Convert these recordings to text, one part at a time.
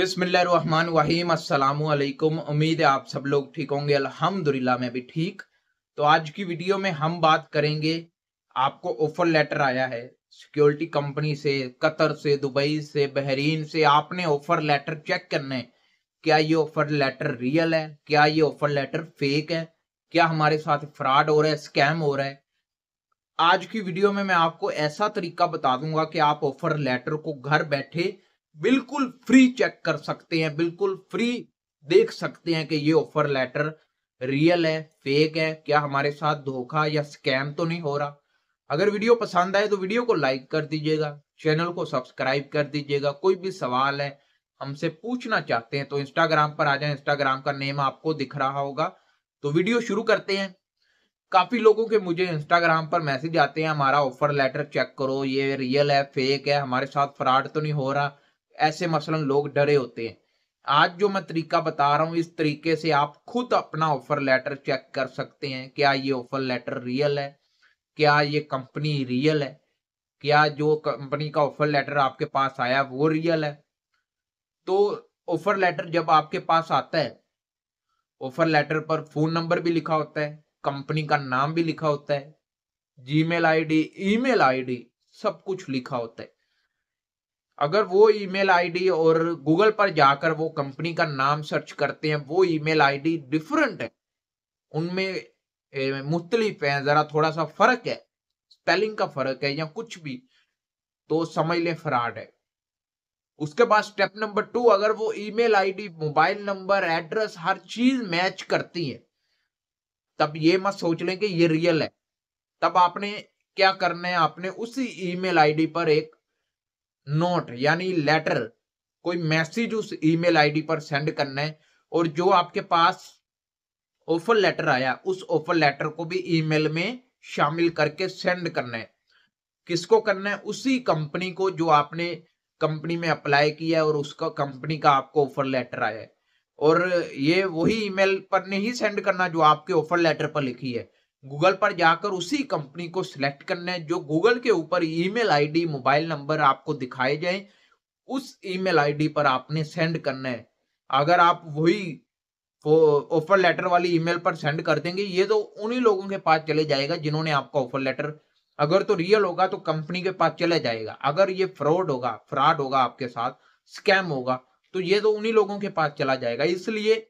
बिस्मिल्लाहिर्रहमानिर्रहीम अस्सलामु अलैकुम। उम्मीद है आप सब लोग ठीक होंगे। अल्हम्दुलिल्लाह मैं भी ठीक। तो आज की वीडियो में हम बात करेंगे, आपको ऑफर लेटर आया है सिक्योरिटी कंपनी से, कतर से, दुबई से, बहरीन से। आपने ऑफर लेटर चेक करना है, क्या ये ऑफर लेटर रियल है, क्या ये ऑफर लेटर फेक है, क्या हमारे साथ फ्रॉड हो रहा है, स्कैम हो रहा है। आज की वीडियो में मैं आपको ऐसा तरीका बता दूंगा कि आप ऑफर लेटर को घर बैठे बिल्कुल फ्री चेक कर सकते हैं, बिल्कुल फ्री देख सकते हैं कि ये ऑफर लेटर रियल है, फेक है, क्या हमारे साथ धोखा या स्कैम तो नहीं हो रहा। अगर वीडियो पसंद आए तो वीडियो को लाइक कर दीजिएगा, चैनल को सब्सक्राइब कर दीजिएगा। कोई भी सवाल है, हमसे पूछना चाहते हैं तो इंस्टाग्राम पर आ जाए, इंस्टाग्राम का नेम आपको दिख रहा होगा। तो वीडियो शुरू करते हैं। काफी लोगों के मुझे इंस्टाग्राम पर मैसेज आते हैं, हमारा ऑफर लेटर चेक करो, ये रियल है, फेक है, हमारे साथ फ्रॉड तो नहीं हो रहा। ऐसे मसलन लोग डरे होते हैं। आज जो मैं तरीका बता रहा हूं, इस तरीके से आप खुद अपना ऑफर लेटर चेक कर सकते हैं। क्या ये ऑफर लेटर रियल है, क्या ये कंपनी रियल है, क्या जो कंपनी का ऑफर लेटर आपके पास आया वो रियल है। तो ऑफर लेटर जब आपके पास आता है, ऑफर लेटर पर फोन नंबर भी लिखा होता है, कंपनी का नाम भी लिखा होता है, जीमेल आईडी, ईमेल आईडी, सब कुछ लिखा होता है। अगर वो ईमेल आईडी और गूगल पर जाकर वो कंपनी का नाम सर्च करते हैं, वो ईमेल आईडी डिफरेंट है, उनमें मुख्तलिफ है, जरा थोड़ा सा फर्क है, स्पेलिंग का फर्क है या कुछ भी, तो समझ लें फ्रॉड है। उसके बाद स्टेप नंबर 2, अगर वो email ID, mobile number, address, हर चीज मैच करती है, तब ये मत सोच लें कि ये रियल है। तब आपने क्या करना है, आपने उसी ईमेल आईडी पर एक नोट यानी लेटर, कोई मैसेज उस ईमेल आईडी पर सेंड करना है। और जो आपके पास ऑफर लेटर आया, उस ऑफर लेटर को भी ईमेल में शामिल करके सेंड करना है। किसको करना है? उसी कंपनी को जो आपने कंपनी में अप्लाई किया है और उसका कंपनी का आपको ऑफर लेटर आया है। और ये वही ईमेल पर नहीं सेंड करना जो आपके ऑफर लेटर पर लिखी है। गूगल पर जाकर उसी कंपनी को सिलेक्ट करना है, जो गूगल के ऊपर ईमेल आईडी, मोबाइल नंबर आपको दिखाए जाए, उस ईमेल आईडी पर आपने सेंड करना है। अगर आप वही ऑफर लेटर वाली ईमेल पर सेंड कर देंगे, ये तो उन्हीं लोगों के पास चले जाएगा जिन्होंने आपका ऑफर लेटर, अगर तो रियल होगा तो कंपनी के पास चले जाएगा, अगर ये फ्रॉड होगा आपके साथ, स्कैम होगा, तो ये तो उन्हीं लोगों के पास चला जाएगा। इसलिए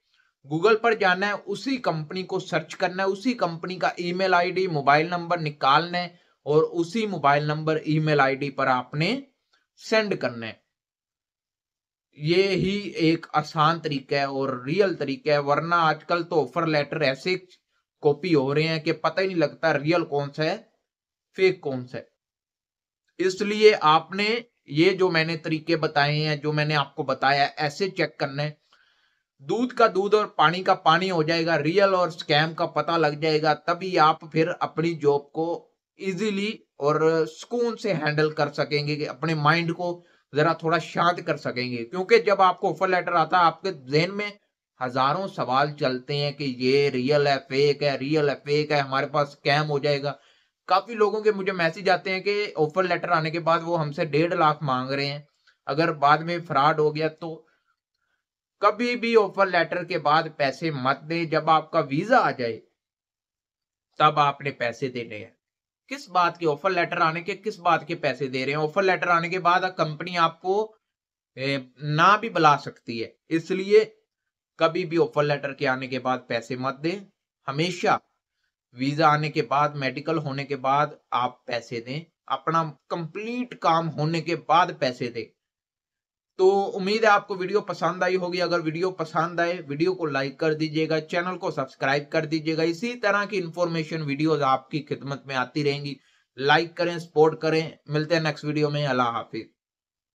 गूगल पर जाना है, उसी कंपनी को सर्च करना है, उसी कंपनी का ईमेल आईडी, मोबाइल नंबर निकालना है और उसी मोबाइल नंबर, ईमेल आईडी पर आपने सेंड करना है। ये ही एक आसान तरीका है और रियल तरीका है, वरना आजकल तो ऑफर लेटर ऐसे कॉपी हो रहे हैं कि पता ही नहीं लगता रियल कौन सा है, फेक कौन सा है। इसलिए आपने ये जो मैंने तरीके बताए हैं, जो मैंने आपको बताया, ऐसे चेक करना है। दूध का दूध और पानी का पानी हो जाएगा, रियल और स्कैम का पता लग जाएगा, तभी आप फिर अपनी जॉब को इजीली और सुकून से हैंडल कर सकेंगे, कि अपने माइंड को जरा थोड़ा शांत कर सकेंगे। क्योंकि जब आपको ऑफर लेटर आता है, आपके जहन में हजारों सवाल चलते हैं कि ये रियल है, फेक है, रियल है, फेक है, हमारे पास स्कैम हो जाएगा। काफी लोगों के मुझे मैसेज आते हैं कि ऑफर लेटर आने के बाद वो हमसे 1.5 लाख मांग रहे हैं, अगर बाद में फ्रॉड हो गया तो। कभी भी ऑफर लेटर के बाद पैसे मत दें। जब आपका वीजा आ जाए तब आपने पैसे देने हैं। किस बात के ऑफर लेटर आने के, किस बात के पैसे दे रहे हैं? ऑफर लेटर आने के बाद कंपनी आपको ना भी बुला सकती है। इसलिए कभी भी ऑफर लेटर के आने के बाद पैसे मत दें। हमेशा वीजा आने के बाद, मेडिकल होने के बाद आप पैसे दें। अपना कंप्लीट काम होने के बाद पैसे दें। तो उम्मीद है आपको वीडियो पसंद आई होगी। अगर वीडियो पसंद आए, वीडियो को लाइक कर दीजिएगा, चैनल को सब्सक्राइब कर दीजिएगा। इसी तरह की इंफॉर्मेशन वीडियोस आपकी खिदमत में आती रहेंगी। लाइक करें, सपोर्ट करें। मिलते हैं नेक्स्ट वीडियो में। अल्लाह हाफिज।